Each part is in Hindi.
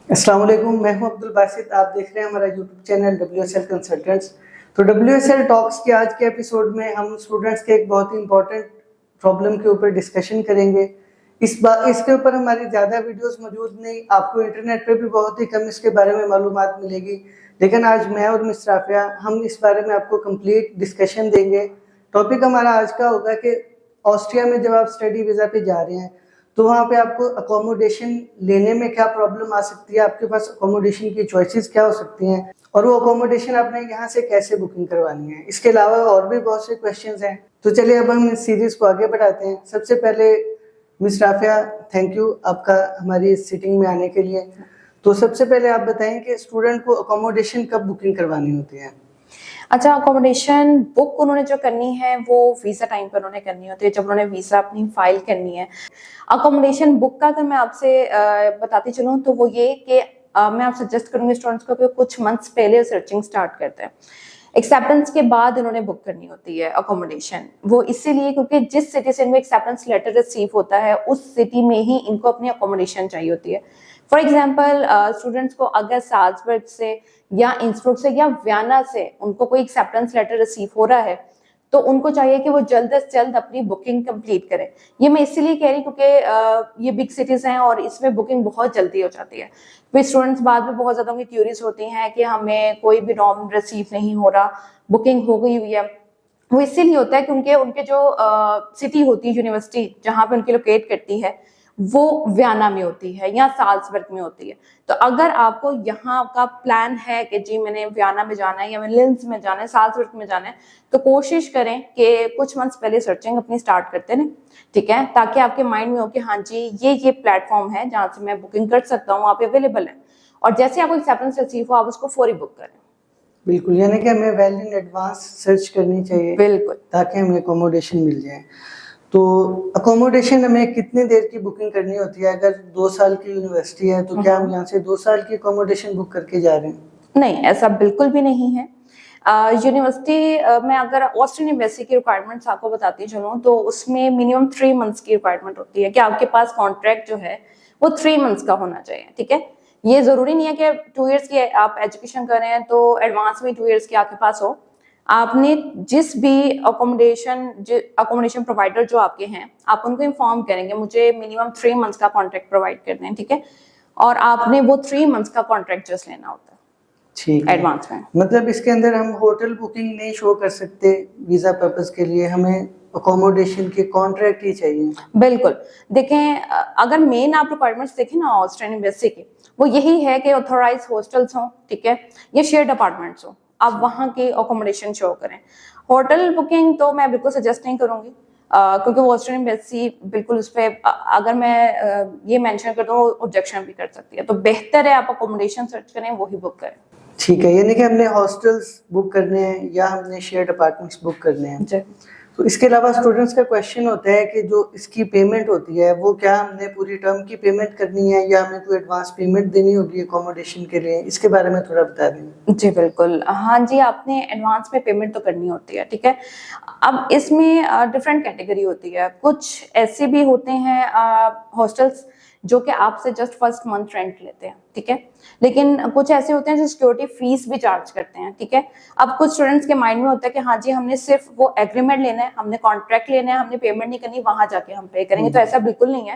अस्सलाम वालेकुम, मैं हूं अब्दुल बासित। आप देख रहे हैं हमारा यूट्यूब चैनल WSL कंसल्टेंट्स। तो WSL टॉक्स के आज के एपिसोड में हम स्टूडेंट्स के एक बहुत ही इंपॉर्टेंट प्रॉब्लम के ऊपर डिस्कशन करेंगे। इसके ऊपर हमारी ज़्यादा वीडियोस मौजूद नहीं, आपको इंटरनेट पे भी बहुत ही कम इसके बारे में मालूमात मिलेगी, लेकिन आज मैं और मिस राफिया हम इस बारे में आपको कंप्लीट डिस्कशन देंगे। टॉपिक हमारा आज का होगा कि ऑस्ट्रिया में जब आप स्टडी वीज़ा पे जा रहे हैं तो वहाँ पे आपको अकोमोडेशन लेने में क्या प्रॉब्लम आ सकती है, आपके पास अकोमोडेशन की चॉइसेस क्या हो सकती हैं और वो अकोमोडेशन आपने यहाँ से कैसे बुकिंग करवानी है। इसके अलावा और भी बहुत से क्वेश्चंस हैं। तो चलिए अब हम इस सीरीज को आगे बढ़ाते हैं। सबसे पहले मिस राफिया, थैंक यू आपका हमारी इस सीटिंग में आने के लिए। तो सबसे पहले आप बताएं कि स्टूडेंट को अकोमोडेशन कब बुकिंग करवानी होती है। अच्छा, अकोमोडेशन बुक उन्होंने जो करनी है वो वीज़ा टाइम पर उन्होंने करनी होती है, जब उन्होंने वीज़ा अपनी फाइल करनी है। अकोमोडेशन बुक का अगर मैं आपसे बताती चलूँ तो वो ये कि मैं आप सजेस्ट करूँगी स्टूडेंट्स को कि कुछ मंथ्स पहले सर्चिंग स्टार्ट करते हैं। एक्सेप्टेंस के बाद इन्होंने बुक करनी होती है अकोमोडेशन। वो इसीलिए क्योंकि जिस सिटी से इनको एक्सेप्टेंस लेटर रिसीव होता है उस सिटी में ही इनको अपनी अकोमोडेशन चाहिए होती है। फॉर एग्जाम्पल स्टूडेंट्स को अगर साल्जबर्ग से या इंस्ब्रुक से या वियना से उनको कोई एक्सेप्टेंस लेटर रिसीव हो रहा है तो उनको चाहिए कि वो जल्द से जल्द अपनी बुकिंग कंप्लीट करें। ये मैं इसीलिए कह रही क्योंकि ये बिग सिटीज हैं और इसमें बुकिंग बहुत जल्दी हो जाती है। फिर स्टूडेंट्स बाद में बहुत ज्यादा उनकी क्यूरीज होती हैं कि हमें कोई भी नॉर्म रिसीव नहीं हो रहा, बुकिंग हो गई हुई है। वो इसीलिए होता है क्योंकि उनके जो सिटी होती है, यूनिवर्सिटी जहाँ पे उनकी लोकेट करती है वो वियना में होती है या साल्जबर्ग में होती है। तो अगर आपको यहाँ का प्लान है कि जी मैंने वियना में जाना है या मैं लिंस में जाना है, साल्जबर्ग में जाना है, तो कोशिश करें कि कुछ मंथ्स पहले सर्चिंग अपनी स्टार्ट करते हैं, ठीक है, ताकि आपके माइंड में हो कि हाँ जी ये प्लेटफॉर्म है जहाँ से मैं बुकिंग कर सकता हूँ, वहाँ पे अवेलेबल है। और जैसे आपको एक्सेप्टेंस रिसीव हो आप उसको फौरी बुक करें। बिल्कुल, यानी कि हमें वेल इन एडवांस सर्च करनी चाहिए, बिल्कुल, ताकि हमें अकोमोडेशन मिल जाए। तो अकोमोडेशन हमें कितने देर की बुकिंग करनी होती है? अगर 2 साल की यूनिवर्सिटी है तो क्या हम यहाँ से 2 साल की अकोमोडेशन बुक करके जा रहे हैं? नहीं, ऐसा बिल्कुल भी नहीं है। यूनिवर्सिटी में अगर ऑस्ट्रियन यूनिवर्सिटी की रिक्वायरमेंट्स आपको बताती चलूँ तो उसमें मिनिमम 3 मंथ्स की रिक्वायरमेंट होती है कि आपके पास कॉन्ट्रैक्ट जो है वो 3 मंथ्स का होना चाहिए, ठीक है। ये जरूरी नहीं है कि 2 इयर्स की आप एजुकेशन कर रहे हैं तो एडवांस में 2 इयर्स की आपके पास हो। आपने जिस भी अकोमोडेशन प्रोवाइडर जो आपके हैं आप उनको इन्फॉर्म करेंगे मुझे मिनिमम 3 मंथ्स का कॉन्ट्रैक्ट प्रोवाइड कर दें, ठीक है, और आपने वो 3 मंथ्स का कॉन्ट्रैक्ट जस्ट लेना होता है, ठीक है। एडवांस में। मतलब इसके अंदर हम होटल बुकिंग नहीं शो कर सकते वीजा पर्पस के लिए, हमें अकोमोडेशन के कॉन्ट्रैक्ट ही चाहिए। बिल्कुल, देखें अगर मेन आप रिक्वायरमेंट्स देखें ना ऑस्ट्रियन यूनिवर्सिटी की, वो यही है कि ऑथोराइज हॉस्टल्स हों, ठीक है, या शेयर्ड अपार्टमेंट्स हों, आप वहाँ की अकोमोडेशन शो करें। होटल बुकिंग तो मैं बिल्कुल सजेस्ट नहीं करूँगी क्योंकि वो ऑस्ट्रियन यूनिवर्सिटी बिल्कुल उस पर अगर मैं ये मेंशन कर दूँ ऑब्जेक्शन भी कर सकती है, तो बेहतर है आप अकोमोडेशन सर्च करें, वही बुक करें। ठीक है, यानी कि हमने हॉस्टल्स बुक करने हैं या हमने शेयर्ड अपार्टमेंट्स बुक करने हैं। जी। तो इसके अलावा स्टूडेंट्स का क्वेश्चन होता है कि जो इसकी पेमेंट होती है वो क्या हमने पूरी टर्म की पेमेंट करनी है या हमें कोई एडवांस पेमेंट देनी होगी अकोमोडेशन के लिए? इसके बारे में थोड़ा बता दें। जी बिल्कुल, हाँ जी, आपने एडवांस में पेमेंट तो करनी होती है, ठीक है। अब इसमें डिफरेंट कैटेगरी होती है। कुछ ऐसे भी होते हैं हॉस्टल्स जो कि आपसे जस्ट फर्स्ट मंथ रेंट लेते हैं, ठीक है, लेकिन कुछ ऐसे होते हैं जो सिक्योरिटी फीस भी चार्ज करते हैं, ठीक है। अब कुछ स्टूडेंट्स के माइंड में होता है कि हाँ जी हमने सिर्फ वो एग्रीमेंट लेना है, हमने कॉन्ट्रैक्ट लेना है, हमने पेमेंट नहीं करनी, वहां जाके हम पे करेंगे। तो ऐसा बिल्कुल नहीं है।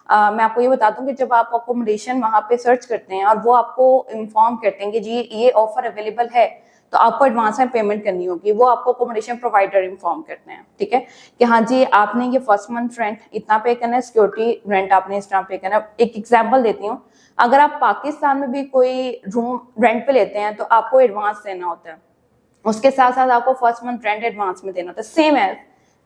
मैं आपको ये बता दूं कि जब आप अकोमोडेशन वहां पे सर्च करते हैं और वो आपको इन्फॉर्म करते हैं कि जी ये ऑफर अवेलेबल है, तो आपको एडवांस में पेमेंट करनी होगी। वो आपको अकोमोडेशन प्रोवाइडर इन्फॉर्म करते हैं, ठीक है, कि हाँ जी आपने ये फर्स्ट मंथ रेंट इतना पे करना है, सिक्योरिटी रेंट आपने इतना पे करना है। एक एग्जाम्पल देती हूँ, अगर आप पाकिस्तान में भी कोई रूम रेंट पे लेते हैं तो आपको एडवांस देना होता है, उसके साथ साथ आपको फर्स्ट मंथ रेंट एडवांस में देना होता है। सेम है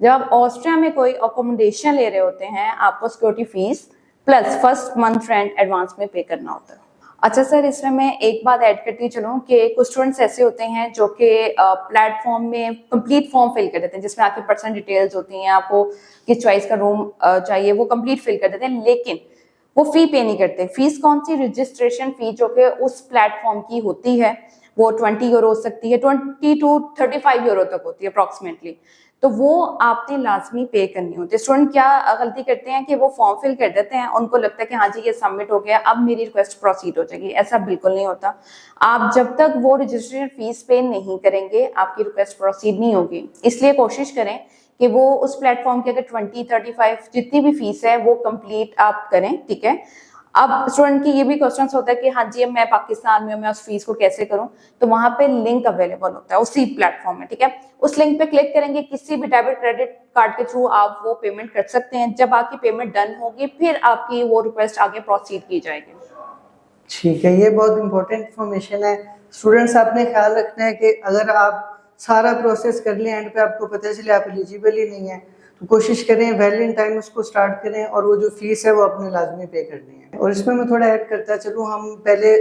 जब आप ऑस्ट्रिया में कोई अकोमोडेशन ले रहे होते हैं, आपको security fees plus first month rent advance में पे करना होता है। अच्छा सर, इसमें मैं एक बात ऐड करती चलूँ कि कुछ स्टूडेंट्स ऐसे होते हैं जो कि प्लेटफॉर्म में कंप्लीट फॉर्म फिल कर देते हैं जिसमें आपकी पर्सनल डिटेल्स होती हैं, आपको किस चॉइस का रूम चाहिए वो कंप्लीट फिल कर देते हैं, लेकिन वो फी पे नहीं करते। फीस कौन सी? रजिस्ट्रेशन फी, जो कि उस प्लेटफॉर्म की होती है, वो 20 यूरो हो सकती है, 20 to 35 यूरो तक होती है अप्रोक्सीमेटली। तो वो आपने लाजमी पे करनी होती है। स्टूडेंट क्या गलती करते हैं कि वो फॉर्म फिल कर देते हैं, उनको लगता है कि हाँ जी ये सबमिट हो गया, अब मेरी रिक्वेस्ट प्रोसीड हो जाएगी। ऐसा बिल्कुल नहीं होता। आप जब तक वो रजिस्ट्रेशन फीस पे नहीं करेंगे आपकी रिक्वेस्ट प्रोसीड नहीं होगी। इसलिए कोशिश करें कि वो उस प्लेटफॉर्म की अगर 20, 35 जितनी भी फीस है वो कंप्लीट आप करें, ठीक है। अब स्टूडेंट की ये भी क्वेश्चन होता है कि हाँ जी अब मैं पाकिस्तान में हूँ, मैं उस फीस को कैसे करूं। तो वहां पे लिंक अवेलेबल होता है उसी प्लेटफॉर्म में, ठीक है। उस लिंक पे क्लिक करेंगे, किसी भी डेबिट क्रेडिट कार्ड के थ्रू आप वो पेमेंट कर सकते हैं। जब आपकी पेमेंट डन होगी फिर आपकी वो रिक्वेस्ट आगे प्रोसीड की जाएगी। ठीक है, ये बहुत इंपॉर्टेंट इन्फॉर्मेशन है। स्टूडेंट्स आपने ख्याल रखना है कि अगर आप सारा प्रोसेस कर लें, एंड पे आपको पता चले आप एलिजिबल ही नहीं है, तो कोशिश करें वेल इन टाइम उसको स्टार्ट करें, और वो जो फीस है वो अपने लाजमी पे करनी है। और इसमें मैं थोड़ा ऐड करता चलूँ, हम पहले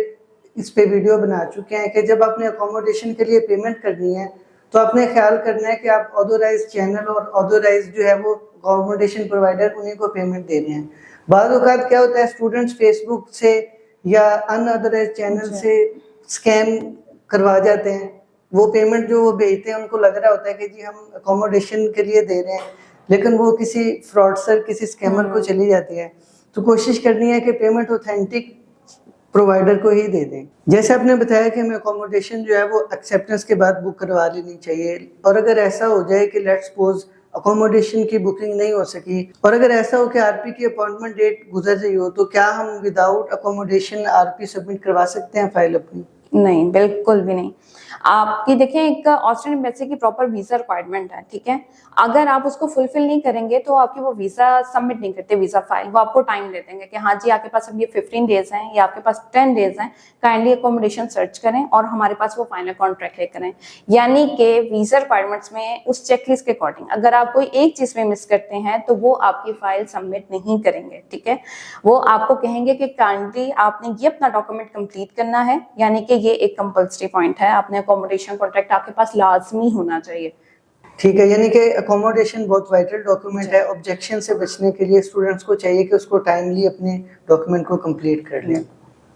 इस पे वीडियो बना चुके हैं कि जब आपने अकोमोडेशन के लिए पेमेंट करनी है तो आपने ख्याल करना है कि आप ऑथोराइज चैनल और ऑथोराइज जो है वो अकोमोडेशन प्रोवाइडर उन्हीं को पेमेंट दे रहे हैं। बाद औक़ात क्या होता है, स्टूडेंट्स फेसबुक से या अनऑथोराइज चैनल से स्कैम करवा जाते हैं। वो पेमेंट जो वो भेजते हैं उनको लग रहा होता है कि जी हम अकोमोडेशन के लिए दे रहे हैं, लेकिन वो किसी फ्रॉडस्टर, किसी स्कैमर को चली जाती है। तो कोशिश करनी है कि पेमेंट ऑथेंटिक प्रोवाइडर को ही दे दें। जैसे आपने बताया कि हमें अकोमोडेशन जो है वो एक्सेप्टेंस के बाद बुक करवा लेनी चाहिए, और अगर ऐसा हो जाए कि लेट्स सपोज अकोमोडेशन की बुकिंग नहीं हो सकी, और अगर ऐसा हो कि आरपी की अपॉइंटमेंट डेट गुजर रही हो, तो क्या हम विदाउट अकोमोडेशन आरपी सबमिट करवा सकते हैं फाइल अपनी? नहीं, बिल्कुल भी नहीं। आपकी देखें एक ऑस्ट्रेलियन एम्बेसी की प्रॉपर वीजा रिक्वायरमेंट है, ठीक है। अगर आप उसको फुलफिल नहीं करेंगे तो आपकी वो वीजा सबमिट नहीं करते, वीजा फाइल। वो आपको टाइम दे देंगे कि हाँ जी आपके पास अब ये 15 डेज हैं या आपके पास 10 डेज हैं, काइंडली अकोमोडेशन सर्च करें और हमारे पास वो फाइनल कॉन्ट्रैक्ट लेकर आएं। यानी कि वीजा रिक्वायरमेंट्स में उस चेकलिस्ट के अकॉर्डिंग अगर आप कोई एक चीज में मिस करते हैं तो वो आपकी फाइल सबमिट नहीं करेंगे, ठीक है। वो आपको कहेंगे कि काइंडली आपने ये अपना डॉक्यूमेंट कंप्लीट करना है, यानी कि ये एक कंपल्सरी पॉइंट है, आपने अकोमोडेशन कॉन्ट्रैक्ट आपके पास लाजमी होना चाहिए। ठीक है, यानी कि अकोमोडेशन बहुत वाइटल डॉक्यूमेंट है। ऑब्जेक्शन से बचने के लिए स्टूडेंट्स को चाहिए कि उसको टाइमली अपने डॉक्यूमेंट को कंप्लीट कर लें।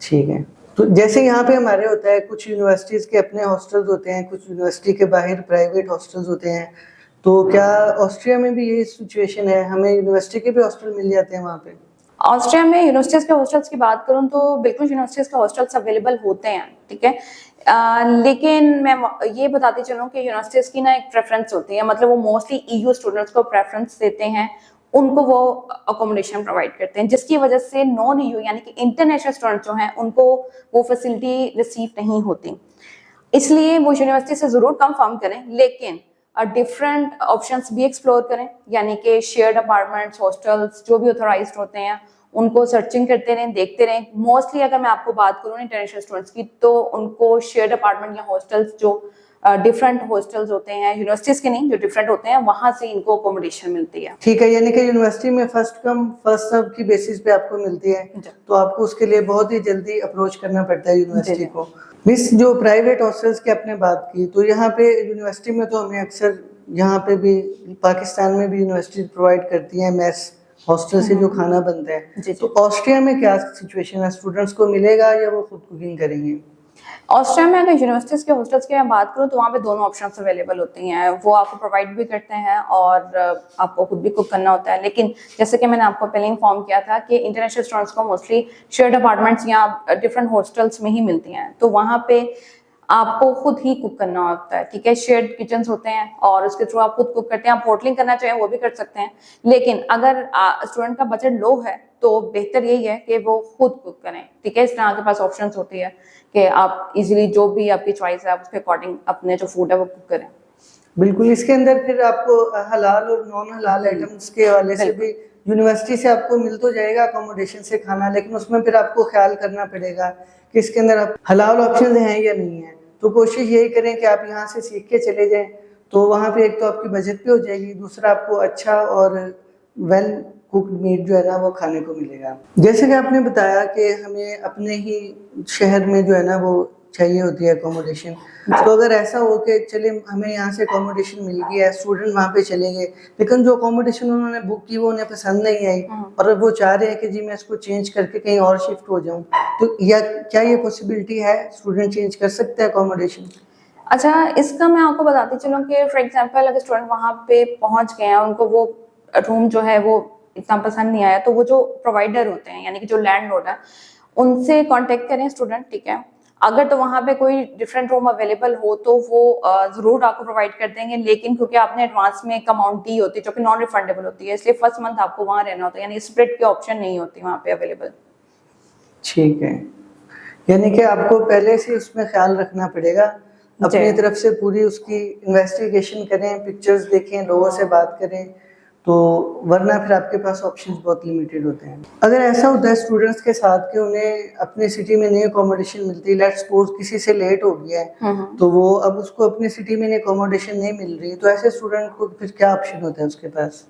ठीक है, तो जैसे यहाँ पे हमारे होता है, कुछ यूनिवर्सिटीज़ के अपने हॉस्टल्स होते हैं, कुछ यूनिवर्सिटी के बाहर प्राइवेट हॉस्टल्स होते हैं, तो क्या ऑस्ट्रिया में भी यही सिचुएशन है, हमें यूनिवर्सिटी के भी हॉस्टल मिल जाते हैं वहाँ पे? ऑस्ट्रिया में यूनिवर्सिटीज के हॉस्टल्स की बात करूं तो बिल्कुल यूनिवर्सिटीज के हॉस्टल्स अवेलेबल होते हैं, ठीक है। लेकिन मैं ये बताती चलूं कि यूनिवर्सिटीज की ना एक प्रेफरेंस होती है, मतलब वो मोस्टली ईयू स्टूडेंट्स को प्रेफरेंस देते हैं, उनको वो अकोमोडेशन प्रोवाइड करते हैं, जिसकी वजह से नॉन ईयू यानी कि इंटरनेशनल स्टूडेंट्स जो हैं उनको वो फैसिलिटी रिसीव नहीं होती। इसलिए वो यूनिवर्सिटी से जरूर कंफर्म करें, लेकिन डिफरेंट ऑप्शंस भी एक्सप्लोर करें, यानी कि शेयर्ड अपार्टमेंट्स, हॉस्टल्स जो भी ऑथोराइज्ड होते हैं उनको सर्चिंग करते रहें, देखते रहें। मोस्टली अगर मैं आपको बात करूँ इंटरनेशनल स्टूडेंट्स की, तो उनको शेयर्ड अपार्टमेंट या हॉस्टल्स जो डिफरेंट हॉस्टल्स होते हैं, यूनिवर्सिटीज के नहीं, जो डिफरेंट होते हैं, वहां से इनको अकोमोडेशन मिलती है। ठीक है, यानी कि यूनिवर्सिटी में फर्स्ट कम फर्स्ट सर्व की बेसिस पे आपको मिलती है, तो आपको उसके लिए बहुत ही जल्दी अप्रोच करना पड़ता है यूनिवर्सिटी को। मिस, जो प्राइवेट हॉस्टल्स की आपने बात की, तो यहाँ पे यूनिवर्सिटी में तो हमें अक्सर, यहाँ पे भी पाकिस्तान में भी यूनिवर्सिटी प्रोवाइड करती है मेस हॉस्टल से जो खाना बनता है, तो ऑस्ट्रिया में क्या सिचुएशन है, स्टूडेंट्स को मिलेगा या वो खुद कुकिंग करेंगे? ऑस्ट्रिया में अगर यूनिवर्सिटीज के हॉस्टल्स की मैं बात करूं तो वहाँ पे दोनों ऑप्शंस अवेलेबल होती हैं, वो आपको प्रोवाइड भी करते हैं और आपको खुद भी कुक करना होता है। लेकिन जैसे कि मैंने आपको पहले इन्फॉर्म किया था कि इंटरनेशनल स्टूडेंट्स को मोस्टली शेयर्ड अपार्टमेंट्स या डिफरेंट हॉस्टल्स में ही मिलती हैं, तो वहाँ पे आपको खुद ही कुक करना होता है, ठीक है। शेयर्ड किचन्स होते हैं और उसके थ्रू आप खुद कुक करते हैं। आप होटलिंग करना चाहें वो भी कर सकते हैं, लेकिन अगर स्टूडेंट का बजट लो है तो बेहतर यही है कि वो खुद कुक करें, ठीक है। इस तरह आपके पास ऑप्शंस होती है कि आप इजीली जो भी आपकी चॉइस है आप उसके अकॉर्डिंग अपने जो फूड है वो कुक करें। बिल्कुल, इसके अंदर फिर आपको हलाल और नॉन हलाल आइटम्स के हवाले से भी यूनिवर्सिटी से आपको मिल तो जाएगा अकोमोडेशन से खाना, लेकिन उसमें फिर आपको ख्याल करना पड़ेगा कि इसके अंदर आप हलाल ऑप्शन हैं या नहीं है। तो कोशिश यही करें कि आप यहाँ से सीख के चले जाएं, तो वहाँ पे एक तो आपकी बजट पे हो जाएगी, दूसरा आपको अच्छा और वेल कुक्ड मीट जो है ना वो खाने को मिलेगा। जैसे कि आपने बताया कि हमें अपने ही शहर में जो है ना वो चाहिए होती है अकोमोडेशन, तो अगर ऐसा हो कि चले हमें यहाँ से अकोमोडेशन मिल गया है, स्टूडेंट वहाँ पे चले गए, लेकिन जो अकोमोडेशन उन्होंने बुक की वो उन्हें पसंद नहीं आई और वो चाह रहे हैं कि जी मैं इसको चेंज करके कहीं और शिफ्ट हो जाऊँ, तो या क्या ये पॉसिबिलिटी है, स्टूडेंट चेंज कर सकते हैं अकोमोडेशन? अच्छा, इसका मैं आपको बताती चलूँ कि फॉर एग्जांपल अगर स्टूडेंट वहाँ पे पहुँच गए हैं, उनको वो रूम जो है वो इतना पसंद नहीं आया, तो वो जो प्रोवाइडर होते हैं यानी कि जो लैंडलॉर्ड है, उनसे कांटेक्ट करें स्टूडेंट, ठीक है। अगर तो वहाँ पे कोई डिफरेंट रूम अवेलेबल हो तो वो जरूर आपको प्रोवाइड कर देंगे, लेकिन क्योंकि आपने एडवांस में एक अमाउंट दी होती है जो कि नॉन रिफंडेबल होती है, इसलिए फर्स्ट मंथ आपको वहाँ रहना होता है, यानी स्प्लिट की ऑप्शन नहीं होती वहाँ पे अवेलेबल। ठीक है, यानी कि आपको पहले से उसमें ख्याल रखना पड़ेगा, अपनी तरफ से पूरी उसकी इन्वेस्टिगेशन करें, पिक्चर्स देखें, लोगों से बात करें, तो वरना फिर आपके पास ऑप्शंस बहुत लिमिटेड होते हैं। अगर ऐसा होता है स्टूडेंट्स के साथ कि उन्हें अपनी सिटी में नई अकोमोडेशन मिलती है, लेट्स सपोज किसी से लेट हो गया है, तो वो अब उसको अपनी सिटी में नई अकोमोडेशन नहीं मिल रही, तो ऐसे स्टूडेंट को फिर क्या ऑप्शन होता है उसके पास?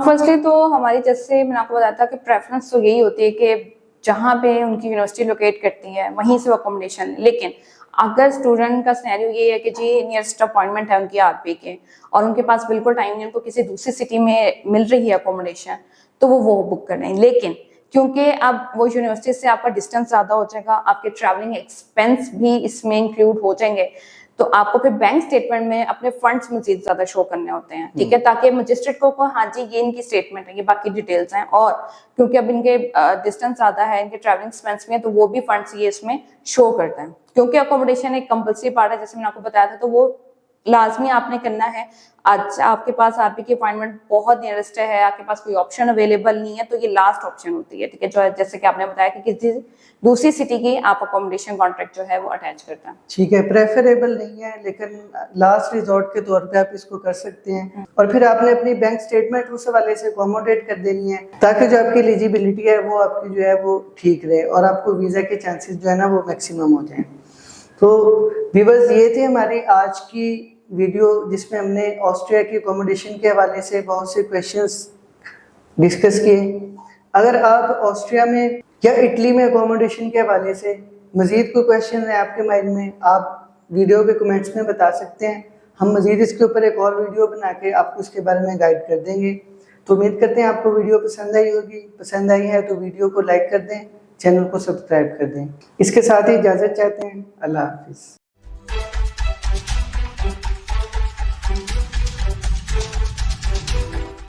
फर्स्टली तो हमारी, जैसे मैंने आपको बताया था कि प्रेफरेंस तो यही होती है कि जहाँ पे उनकी यूनिवर्सिटी लोकेट करती है वहीं से वो अकोमोडेशन। लेकिन अगर स्टूडेंट का सिनेरियो ये है कि जी नियरेस्ट अपॉइंटमेंट है उनकी आरपी के और उनके पास बिल्कुल टाइम नहीं, उनको किसी दूसरी सिटी में मिल रही है अकोमोडेशन, तो वो बुक कर लें। लेकिन क्योंकि अब वो यूनिवर्सिटी से आपका डिस्टेंस ज़्यादा हो जाएगा, आपके ट्रैवलिंग एक्सपेंस भी इसमें इंक्लूड हो जाएंगे, तो आपको फिर बैंक स्टेटमेंट में अपने फंड्स मजीद ज्यादा शो करने होते हैं, ठीक है, ताकि मजिस्ट्रेट को हाँ जी ये इनकी स्टेटमेंट है, ये बाकी डिटेल्स हैं, और क्योंकि अब इनके डिस्टेंस ज्यादा है, इनके ट्रैवलिंग एक्सपेंस में, तो वो भी फंड्स ये इसमें शो करते हैं। क्योंकि अकोमोडेशन एक कंपल्सरी पार्ट है, जैसे मैंने आपको बताया था, तो वो लाजमी आपने करना है। आज आपके पास आरपी की अपॉइंटमेंट बहुत नियरेस्ट है, आपके पास कोई ऑप्शन अवेलेबल नहीं है, तो ये लास्ट ऑप्शन होती है, ठीक है, जो जैसे कि आपने बताया कि किसी दूसरी सिटी की आप अकोमोडेशन कॉन्ट्रैक्ट जो है वो अटैच करते हैं। ठीक है, प्रेफरेबल नहीं है, लेकिन लास्ट रिजॉर्ट के तौर पे आप इसको कर सकते हैं। और फिर आपने अपनी बैंक स्टेटमेंट उस हवाले से अकोमोडेट कर देनी है, ताकि जो आपकी एलिजिबिलिटी है वो आपकी जो है वो ठीक रहे और आपको वीज़ा के चांसेस जो है ना वो मैक्सिमम हो जाए। तो व्यूअर्स, ये थे हमारी आज की वीडियो, जिसमें हमने ऑस्ट्रिया की अकोमोडेशन के हवाले से बहुत से क्वेश्चंस डिस्कस किए। अगर आप ऑस्ट्रिया में या इटली में अकोमोडेशन के हवाले से मज़ीद कोई क्वेश्चन है आपके माइंड में, आप वीडियो के कमेंट्स में बता सकते हैं। हम मज़ीद इसके ऊपर एक और वीडियो बना के आपको इसके बारे में गाइड कर देंगे। तो उम्मीद करते हैं आपको वीडियो पसंद आई होगी। पसंद आई है तो वीडियो को लाइक कर दें, चैनल को सब्सक्राइब कर दें। इसके साथ ही इजाज़त चाहते हैं। अल्लाह हाफिज़।